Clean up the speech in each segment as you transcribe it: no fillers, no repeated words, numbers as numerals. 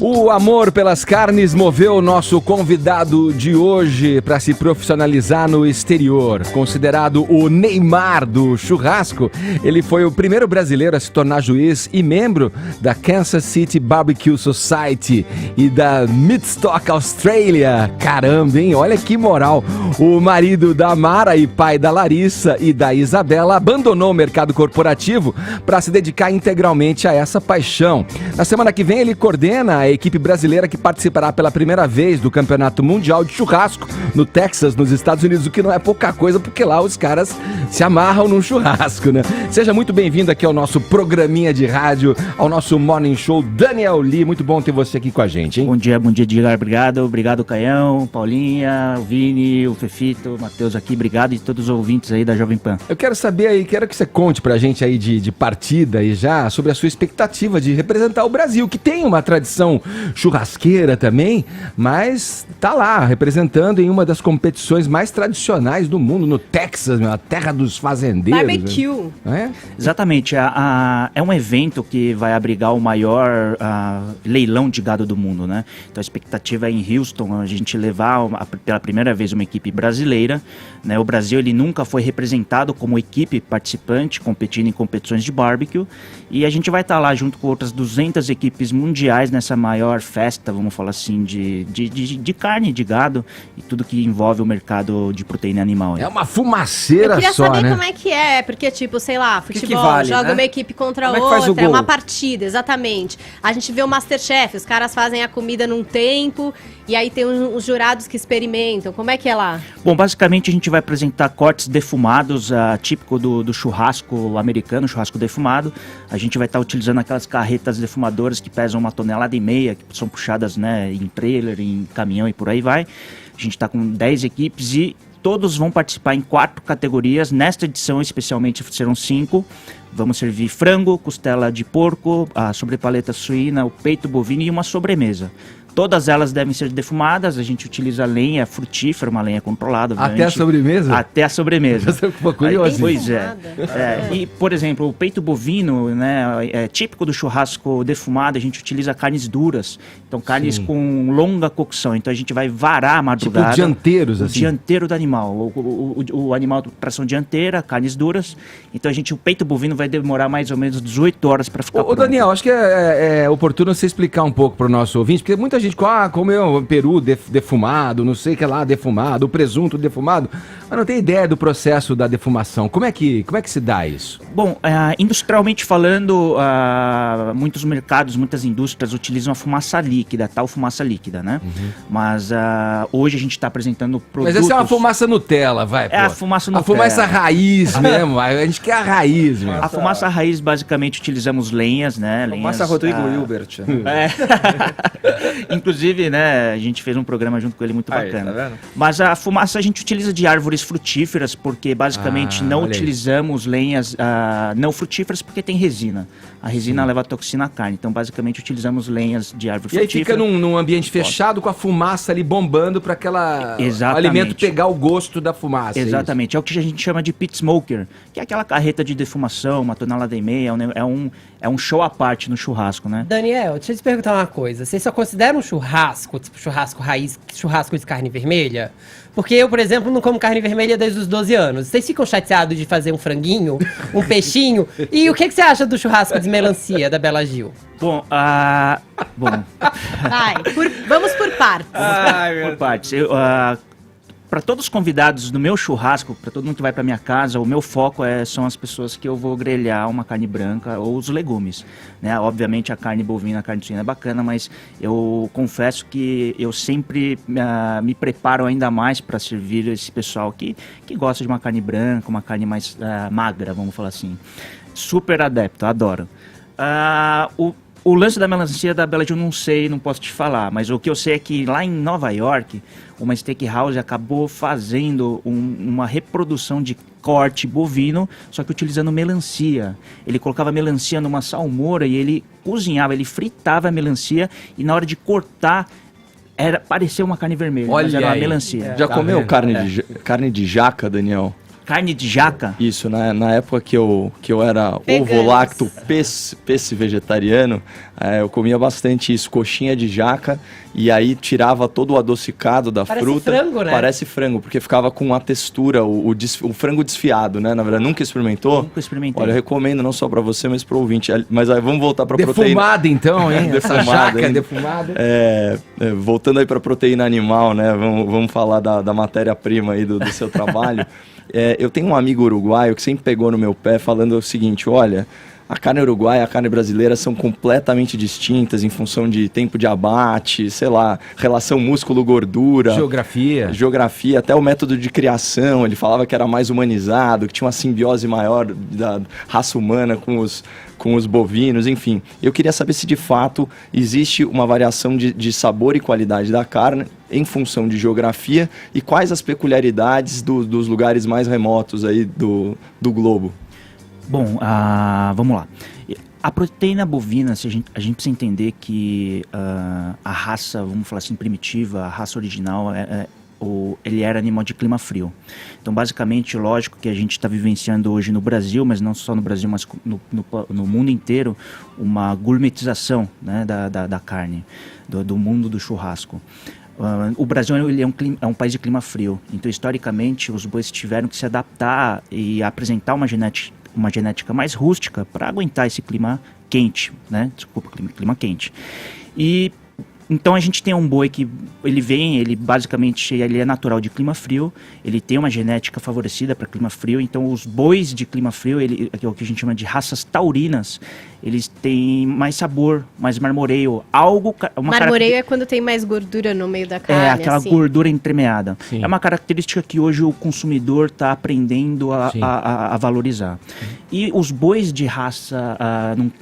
O amor pelas carnes moveu o nosso convidado de hoje para se profissionalizar no exterior. Considerado o Neymar do churrasco, ele foi o primeiro brasileiro a se tornar juiz e membro da Kansas City Barbecue Society e da Meatstock Australia. Caramba, hein? Olha que moral. O marido da Mara e pai da Larissa e da Isabela abandonou o mercado corporativo para se dedicar integralmente a essa paixão. Na semana que vem ele coordena a equipe brasileira que participará pela primeira vez do Campeonato Mundial de Churrasco no Texas, nos Estados Unidos, o que não é pouca coisa, porque lá os caras se amarram num churrasco, né? Seja muito bem-vindo aqui ao nosso programinha de rádio, ao nosso Morning Show, Daniel Lee. Muito bom ter você aqui com a gente, hein? Bom dia, Edgar. Obrigado, Caião, Paulinha, o Vini, o Fefito, o Matheus aqui. Obrigado e todos os ouvintes aí da Jovem Pan. Eu quero saber aí, quero que você conte pra gente aí de partida e já sobre a sua expectativa de representar o Brasil, que tem uma tradição churrasqueira também, mas tá lá, representando em uma das competições mais tradicionais do mundo, no Texas, a terra dos fazendeiros. Barbecue. Né? Exatamente, é um evento que vai abrigar o maior leilão de gado do mundo, né? Então a expectativa é em Houston, a gente levar pela primeira vez uma equipe brasileira, né? O Brasil, ele nunca foi representado como equipe participante, competindo em competições de barbecue, e a gente vai estar lá junto com outras 200 equipes mundiais nessa maior festa, vamos falar assim, de carne, de gado e tudo que envolve o mercado de proteína animal. É uma fumaceira só, né? Eu queria saber como é que é, porque tipo, sei lá, futebol, vale, joga né? uma equipe contra Como é que faz o outra, é gol? uma partida, exatamente. A gente vê o Masterchef, os caras fazem a comida num tempo e aí tem os jurados que experimentam. Como é que é lá? Bom, basicamente a gente vai apresentar cortes defumados, típico do churrasco americano, churrasco defumado. A gente vai estar utilizando aquelas carretas defumadoras que pesam 1,5 toneladas, que são puxadas, né, em trailer, em caminhão e por aí vai. A gente está com 10 equipes e todos vão participar em 4 categorias. Nesta edição, especialmente, serão 5. Vamos servir frango, costela de porco, a sobrepaleta suína, o peito bovino e uma sobremesa. Todas elas devem ser defumadas, a gente utiliza lenha frutífera, uma lenha controlada. Até a sobremesa? Até a sobremesa. Você ficou curioso? Pois é. E, por exemplo, o peito bovino, né, é típico do churrasco defumado, a gente utiliza carnes duras, então carnes com longa cocção, então a gente vai varar a madrugada. Tipo dianteiros, assim? O dianteiro do animal, o animal de tração dianteira, carnes duras, então o peito bovino vai demorar mais ou menos 18 horas para ficar pronto. Daniel, acho que é oportuno você explicar um pouco para o nosso ouvinte, porque muita gente comeu peru defumado, não sei o que lá, defumado, o presunto defumado, mas não tem ideia do processo da defumação. Como é que se dá isso? Bom, industrialmente falando, muitos mercados, muitas indústrias utilizam a fumaça líquida, tal fumaça líquida, né? Uhum. Mas hoje a gente está apresentando produtos... Mas essa é uma fumaça Nutella, vai, pô. É a fumaça Nutella. A fumaça raiz mesmo, a gente quer a raiz mesmo. A fumaça raiz, basicamente, utilizamos lenhas, né? Fumaça Rodrigo Hilbert. Inclusive, né, a gente fez um programa junto com ele muito bacana. Tá vendo? Mas a fumaça a gente utiliza de árvores frutíferas, porque basicamente não utilizamos lenhas não frutíferas porque tem resina. A resina leva toxina à carne, então basicamente utilizamos lenhas de árvore frutífera. E aí fica num ambiente fechado com a fumaça ali bombando para o alimento pegar o gosto da fumaça. Exatamente, é o que a gente chama de pit smoker, que é aquela carreta de defumação, 1,5 tonelada, é um show à parte no churrasco, né? Daniel, deixa eu te perguntar uma coisa. Vocês só consideram um churrasco, tipo churrasco raiz, churrasco de carne vermelha? Porque eu, por exemplo, não como carne vermelha desde os 12 anos. Vocês ficam chateados de fazer um franguinho, um peixinho? E o que você acha do churrasco de melancia da Bela Gil? Bom, Vamos por partes. Por partes. Para todos os convidados do meu churrasco, para todo mundo que vai para minha casa, o meu foco são as pessoas que eu vou grelhar uma carne branca ou os legumes, né? Obviamente a carne bovina, a carne suína é bacana, mas eu confesso que eu sempre me preparo ainda mais para servir esse pessoal que gosta de uma carne branca, uma carne mais magra, vamos falar assim. Super adepto, adoro. O lance da melancia da Bela Gil não sei, não posso te falar, mas o que eu sei é que lá em Nova York, uma steakhouse acabou fazendo uma reprodução de corte bovino, só que utilizando melancia. Ele colocava melancia numa salmoura e ele cozinhava, ele fritava a melancia e na hora de cortar parecia uma carne vermelha, mas era uma melancia. Já comeu carne de jaca, Daniel? Carne de jaca? Isso, na época que eu era Veganos. ovo-lacto, peixe vegetariano, eu comia bastante isso, coxinha de jaca, e aí tirava todo o adocicado da Parece fruta. frango, né? Parece frango, porque ficava com a textura, o frango desfiado, né? Na verdade, nunca experimentou? Nunca experimentei. Olha, eu recomendo não só para você, mas para o ouvinte. Mas aí vamos voltar para proteína. Defumada então, hein? Essa Defumada, jaca hein? defumada. Voltando aí para proteína animal, né? Vamos falar da matéria-prima aí do seu trabalho. Eu tenho um amigo uruguaio que sempre pegou no meu pé falando o seguinte: olha, a carne uruguaia e a carne brasileira são completamente distintas em função de tempo de abate, sei lá, relação músculo-gordura. Geografia, até o método de criação. Ele falava que era mais humanizado, que tinha uma simbiose maior da raça humana com os bovinos, enfim. Eu queria saber se de fato existe uma variação de sabor e qualidade da carne em função de geografia e quais as peculiaridades dos lugares mais remotos aí do globo. Bom, vamos lá. A proteína bovina, a gente precisa entender que a raça, vamos falar assim, primitiva, a raça original, ele era animal de clima frio. Então, basicamente, lógico que a gente está vivenciando hoje no Brasil, mas não só no Brasil, mas no mundo inteiro, uma gourmetização, né, da carne, do mundo do churrasco. O Brasil ele é um país de clima frio, então historicamente os bois tiveram que se adaptar e apresentar uma genética mais rústica para aguentar esse clima quente, né? Desculpa, clima quente. E então a gente tem um boi que ele basicamente ele é natural de clima frio, ele tem uma genética favorecida para clima frio, então os bois de clima frio, que é o que a gente chama de raças taurinas, eles têm mais sabor, mais marmoreio, Marmoreio é quando tem mais gordura no meio da carne, aquela assim. gordura entremeada. Sim. É uma característica que hoje o consumidor está aprendendo a valorizar. E os bois de raça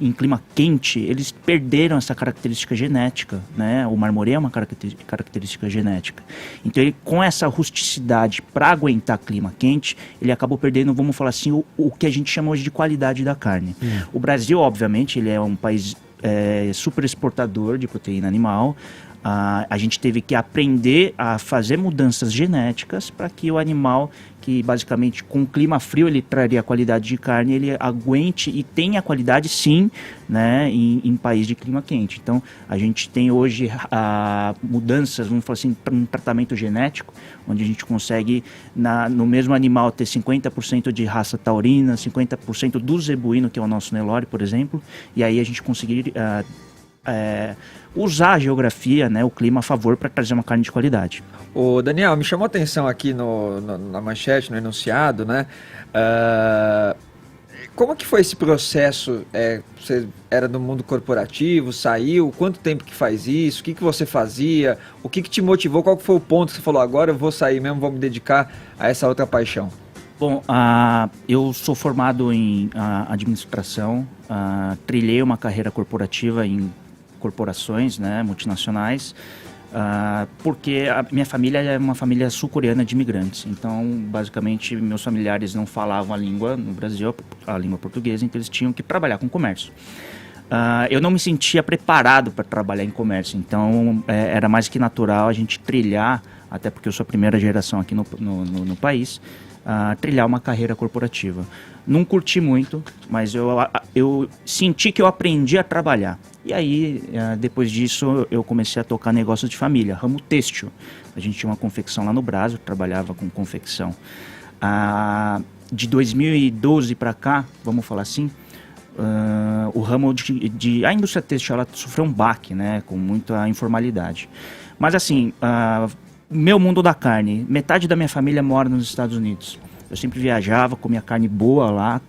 em clima quente, eles perderam essa característica genética, né? O marmoreio é uma característica genética. Então, ele, com essa rusticidade para aguentar clima quente, ele acabou perdendo, vamos falar assim, o que a gente chama hoje de qualidade da carne. O Brasil, obviamente, ele é um país super exportador de proteína animal. A gente teve que aprender a fazer mudanças genéticas para que o animal, que basicamente com clima frio ele traria qualidade de carne, ele aguente e tenha qualidade sim, né, em país de clima quente. Então a gente tem hoje mudanças, vamos falar assim, para um tratamento genético, onde a gente consegue no mesmo animal ter 50% de raça taurina, 50% do zebuíno, que é o nosso Nelore, por exemplo, e aí a gente conseguir usar a geografia, né, o clima a favor para trazer uma carne de qualidade. Ô Daniel, me chamou a atenção aqui na manchete, no enunciado, né? Como que foi esse processo? Você era do mundo corporativo, saiu? Quanto tempo que faz isso? O que você fazia? O que te motivou? Qual que foi o ponto que você falou, agora eu vou sair mesmo, vou me dedicar a essa outra paixão? Bom, eu sou formado em administração, trilhei uma carreira corporativa em corporações, né, multinacionais, porque a minha família é uma família sul-coreana de imigrantes. Então, basicamente, meus familiares não falavam a língua no Brasil, a língua portuguesa, então eles tinham que trabalhar com comércio. Eu não me sentia preparado para trabalhar em comércio, então era mais que natural a gente trilhar, até porque eu sou a primeira geração aqui no país, trilhar uma carreira corporativa. Não curti muito, mas eu senti que eu aprendi a trabalhar. E aí, depois disso, eu comecei a tocar negócios de família, ramo têxtil. A gente tinha uma confecção lá no Brás, eu trabalhava com confecção. De 2012 para cá, vamos falar assim, o ramo a indústria têxtil ela sofreu um baque, né, com muita informalidade. Mas assim, meu mundo da carne, metade da minha família mora nos Estados Unidos. Eu sempre viajava, comia carne boa lá,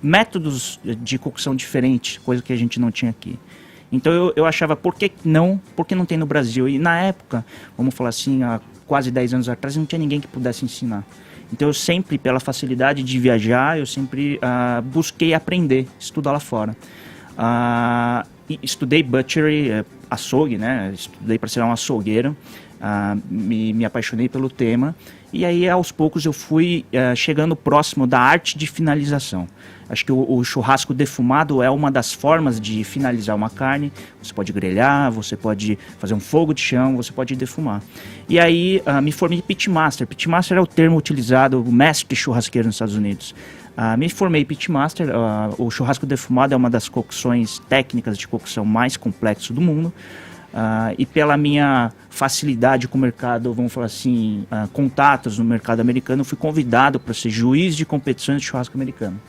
métodos de cocção diferentes, coisa que a gente não tinha aqui. Então eu achava, por que não tem no Brasil? E na época, vamos falar assim, há quase 10 anos atrás, não tinha ninguém que pudesse ensinar. Então eu sempre, pela facilidade de viajar, eu sempre busquei aprender, estudar lá fora. Estudei butchery, açougue, né? Estudei para ser um açougueiro. me apaixonei pelo tema. E aí, aos poucos, eu fui chegando próximo da arte de finalização. Acho que o churrasco defumado é uma das formas de finalizar uma carne. Você pode grelhar, você pode fazer um fogo de chão, você pode defumar. E aí, me formei pitmaster. Pitmaster é o termo utilizado, o mestre churrasqueiro nos Estados Unidos. Me formei pitmaster. O churrasco defumado é uma das cocções técnicas de cocção mais complexo do mundo. E pela minha facilidade com o mercado, vamos falar assim, contatos no mercado americano, eu fui convidado para ser juiz de competições de churrasco americano.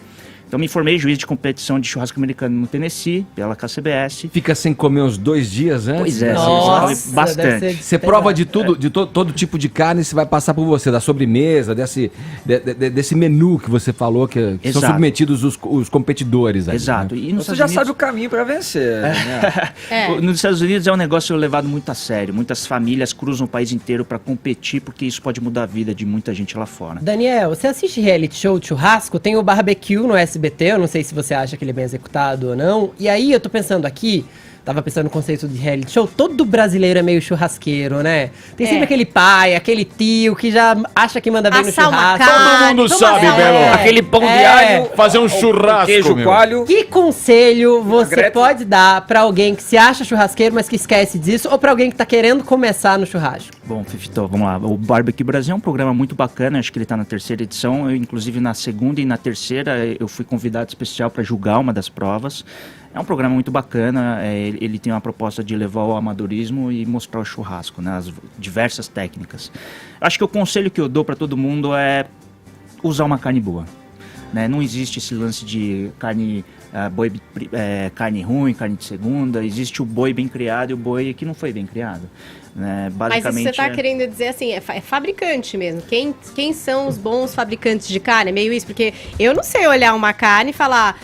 Então me formei juiz de competição de churrasco americano no Tennessee, pela KCBS. Fica sem comer uns 2 dias antes? Pois é, Nossa, bastante. deve ser Você prova de tudo, de todo tipo de carne, você vai passar por você, da sobremesa, desse menu que você falou, que são Exato. submetidos os competidores. Aí, Exato. né? E nos Você Estados já Unidos, sabe o caminho para vencer, né? Nos Estados Unidos é um negócio levado muito a sério. Muitas famílias cruzam o país inteiro para competir, porque isso pode mudar a vida de muita gente lá fora. Daniel, você assiste reality show de churrasco? Tem o Barbecue no SBT, eu não sei se você acha que ele é bem executado ou não. E aí eu tô pensando aqui, tava pensando no conceito de reality show, todo brasileiro é meio churrasqueiro, né? Tem sempre aquele pai, aquele tio que já acha que manda bem no Assar uma churrasco. carne, mundo vamos sabe, assar. Belo. Aquele pão de É. alho, Fazer um churrasco, queijo meu. coalho. Que conselho você Greta. pode dar pra alguém que se acha churrasqueiro, mas que esquece disso, ou pra alguém que tá querendo começar no churrasco? Bom, Fifito, vamos lá. O Barbecue Brasil é um programa muito bacana, acho que ele está na 3ª edição. Eu, inclusive, na 2ª e na 3ª, eu fui convidado especial para julgar uma das provas. É um programa muito bacana, ele tem uma proposta de levar o amadorismo e mostrar o churrasco, né, as diversas técnicas. Acho que o conselho que eu dou para todo mundo é usar uma carne boa. Né? Não existe esse lance de carne, carne ruim, carne de segunda. Existe o boi bem criado e o boi que não foi bem criado. Né? Mas isso você está querendo dizer assim, é fabricante mesmo. Quem são os bons fabricantes de carne? É meio isso, porque eu não sei olhar uma carne e falar,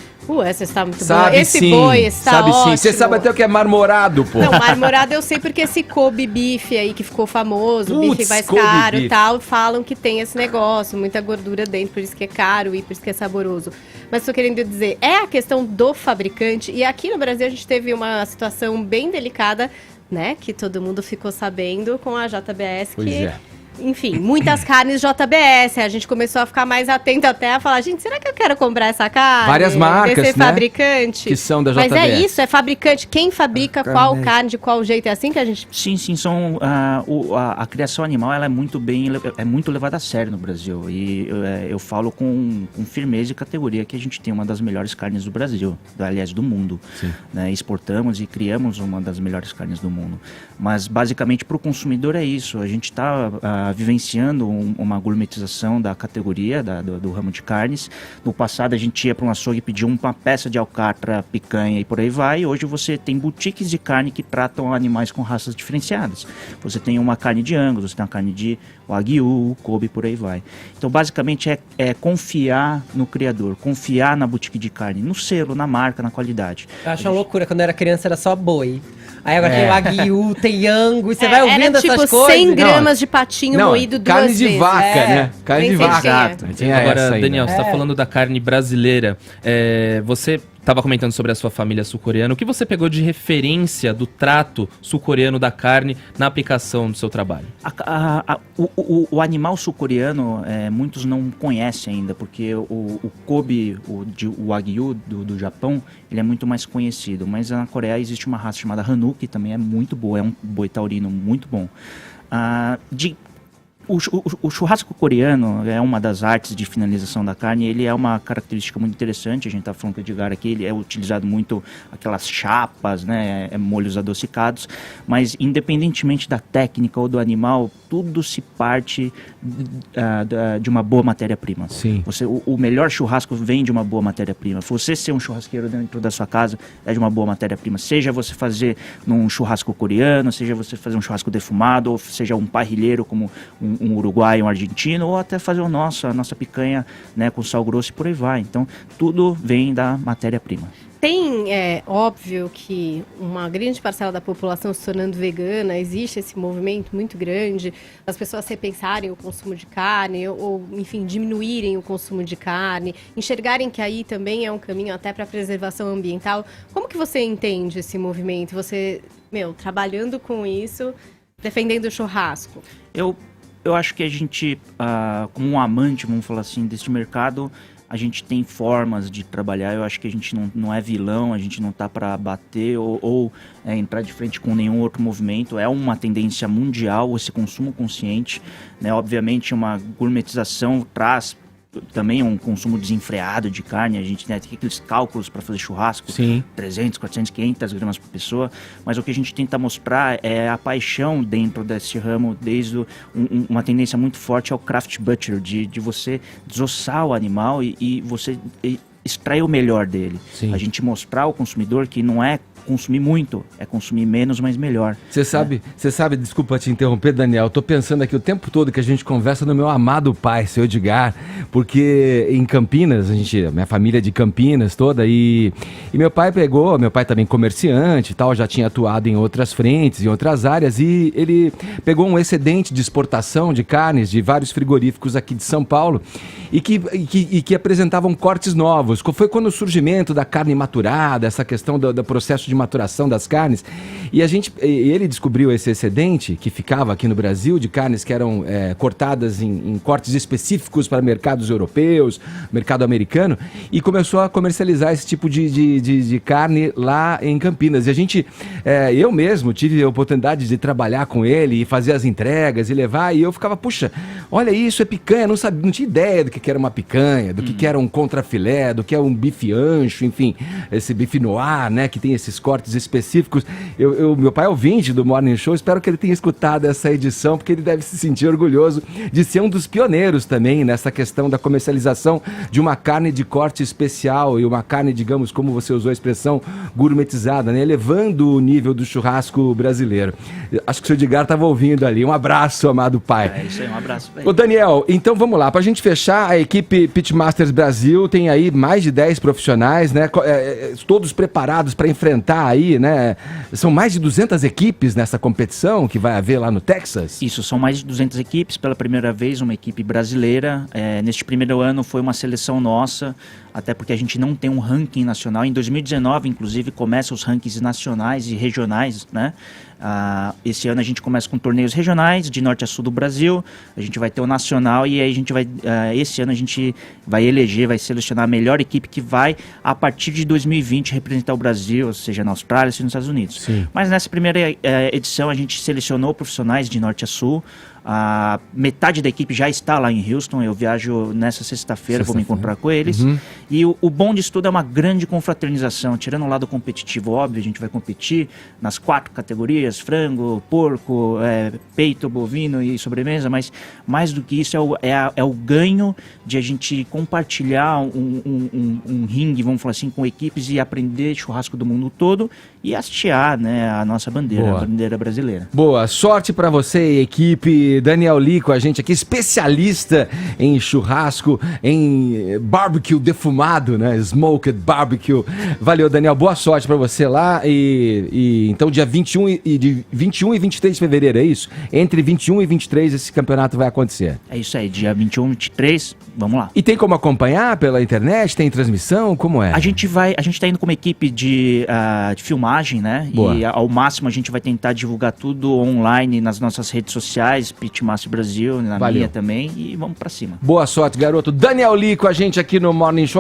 essa está muito boa, esse sim, boi está sabe ótimo. sim. Você sabe até o que é marmorado, pô. Não, marmorado eu sei porque esse Kobe bife aí que ficou famoso, o bife Putz, mais Kobe caro e beef. tal, falam que tem esse negócio, muita gordura dentro, por isso que é caro e por isso que é saboroso. Mas estou querendo dizer, é a questão do fabricante, e aqui no Brasil a gente teve uma situação bem delicada, né, que todo mundo ficou sabendo com a JBS, Pois que... é. Enfim, muitas carnes JBS, a gente começou a ficar mais atento até a falar, gente, será que eu quero comprar essa carne? Várias marcas, Desse né, fabricante? que são da Mas JBS. é isso, é fabricante, quem fabrica qual carne, de qual jeito, é assim que a gente... Sim, a criação animal ela é muito levada a sério no Brasil. E eu falo com firmeza e categoria que a gente tem uma das melhores carnes do Brasil, aliás, do mundo. Né? Exportamos e criamos uma das melhores carnes do mundo. Mas, basicamente, para o consumidor é isso. A gente está vivenciando uma gourmetização da categoria, do ramo de carnes. No passado, a gente ia para um açougue e pedia uma peça de alcatra, picanha e por aí vai. E hoje você tem boutiques de carne que tratam animais com raças diferenciadas. Você tem uma carne de Angus, você tem uma carne de Wagyu, Kobe, por aí vai. Então, basicamente, é confiar no criador, confiar na boutique de carne, no selo, na marca, na qualidade. Eu acho uma loucura, quando eu era criança era só boi. Aí agora tem Wagyu, tem Angus, você vai ouvindo era, tipo, essas coisas. 100 gramas de patinho moído duas carne de vezes. vaca, É. né? Carne de Nem sei vaca. de quem é. Exato. Tinha Agora, essa aí, Daniel, né? você está falando da carne brasileira. Você estava comentando sobre a sua família sul-coreana. O que você pegou de referência do trato sul-coreano da carne na aplicação do seu trabalho? O animal sul-coreano, muitos não conhecem ainda, porque o Kobe, o Wagyu do Japão, ele é muito mais conhecido. Mas na Coreia existe uma raça chamada Hanu, que também é muito boa, é um boi taurino muito bom. O churrasco coreano é uma das artes de finalização da carne. Ele é uma característica muito interessante. A gente está falando com o Edgar aqui, ele é utilizado muito aquelas chapas, né, molhos adocicados, mas independentemente da técnica ou do animal, tudo se parte de uma boa matéria-prima. Sim. O melhor churrasco vem de uma boa matéria-prima. Você ser um churrasqueiro dentro da sua casa é de uma boa matéria-prima. Seja você fazer num churrasco coreano, seja você fazer um churrasco defumado, ou seja um parrilheiro como um uruguaio, um argentino, ou até fazer a nossa picanha, né, com sal grosso e por aí vai. Então, tudo vem da matéria-prima. Tem, óbvio que uma grande parcela da população se tornando vegana, existe esse movimento muito grande, as pessoas repensarem o consumo de carne, ou, enfim, diminuírem o consumo de carne, enxergarem que aí também é um caminho até para a preservação ambiental. Como que você entende esse movimento? Você, trabalhando com isso, defendendo o churrasco? Eu acho que a gente, como um amante, vamos falar assim, deste mercado, a gente tem formas de trabalhar. Eu acho que a gente não é vilão, a gente não tá para bater ou entrar de frente com nenhum outro movimento. É uma tendência mundial esse consumo consciente, né? Obviamente uma gourmetização traz também um consumo desenfreado de carne. A gente tem aqueles cálculos para fazer churrasco, Sim. 300, 400, 500 gramas por pessoa, mas o que a gente tenta mostrar é a paixão dentro desse ramo, desde uma tendência muito forte ao craft butcher, de você desossar o animal e você extrair o melhor dele. Sim. A gente mostrar ao consumidor que não é consumir muito, é consumir menos, mas melhor. Você sabe, desculpa te interromper, Daniel, eu tô pensando aqui o tempo todo que a gente conversa no meu amado pai, seu Edgar, porque em Campinas, minha família é de Campinas toda, e meu pai também comerciante e tal, já tinha atuado em outras frentes, em outras áreas, e ele pegou um excedente de exportação de carnes de vários frigoríficos aqui de São Paulo, e que apresentavam cortes novos. Foi quando o surgimento da carne maturada, essa questão do processo de maturação das carnes, e ele descobriu esse excedente que ficava aqui no Brasil de carnes que eram cortadas em cortes específicos para mercados europeus, mercado americano, e começou a comercializar esse tipo de carne lá em Campinas. E eu mesmo tive a oportunidade de trabalhar com ele e fazer as entregas e levar, e eu ficava, puxa, olha isso, é picanha, não tinha ideia do que era uma picanha, do que era um contrafilé, do que é um bife ancho, enfim, esse bife noir, né, que tem esses cortes específicos. Meu pai é ouvinte do Morning Show, espero que ele tenha escutado essa edição, porque ele deve se sentir orgulhoso de ser um dos pioneiros também nessa questão da comercialização de uma carne de corte especial e uma carne, digamos, como você usou a expressão, gourmetizada, né, elevando o nível do churrasco brasileiro. Acho que o seu Edgar estava ouvindo ali. Um abraço, amado pai. É isso aí, um abraço. Ô Daniel, então vamos lá, pra gente fechar, a equipe Pitmasters Brasil tem aí mais de 10 profissionais, né, todos preparados para enfrentar aí, né, são mais de 200 equipes nessa competição que vai haver lá no Texas? Isso, são mais de 200 equipes, pela primeira vez uma equipe brasileira. Neste primeiro ano foi uma seleção nossa, até porque a gente não tem um ranking nacional. Em 2019, inclusive, começam os rankings nacionais e regionais, né? Esse ano a gente começa com torneios regionais, de norte a sul do Brasil. A gente vai ter o nacional e aí a gente vai... esse ano a gente vai selecionar a melhor equipe que vai, a partir de 2020, representar o Brasil, seja na Austrália, seja nos Estados Unidos. Sim. Mas nessa primeira edição a gente selecionou profissionais de norte a sul. Metade da equipe já está lá em Houston. Eu viajo nessa sexta-feira, vou me encontrar com eles. Uhum. E o bom disso tudo é uma grande confraternização. Tirando o lado competitivo, óbvio, a gente vai competir nas 4 categorias: frango, porco, peito, bovino e sobremesa. Mas mais do que isso é o ganho de a gente compartilhar um ringue, vamos falar assim, com equipes e aprender churrasco do mundo todo e hastear, né, a nossa bandeira, Boa. a bandeira brasileira. Boa, sorte pra você, equipe. Daniel Lee com a gente aqui, especialista em churrasco, em barbecue defumado, né? Smoked barbecue. Valeu, Daniel, boa sorte pra você lá. Então, dia 21 e 23 de fevereiro, é isso? Entre 21 e 23 esse campeonato vai acontecer. É isso aí, dia 21 e 23, vamos lá. E tem como acompanhar pela internet? Tem transmissão? Como é? A gente tá indo com uma equipe de filmagem, né? Boa. E ao máximo a gente vai tentar divulgar tudo online nas nossas redes sociais, Pitmaster Brasil, na Valeu. minha também, e vamos pra cima. Boa sorte, garoto. Daniel Lee com a gente aqui no Morning Show.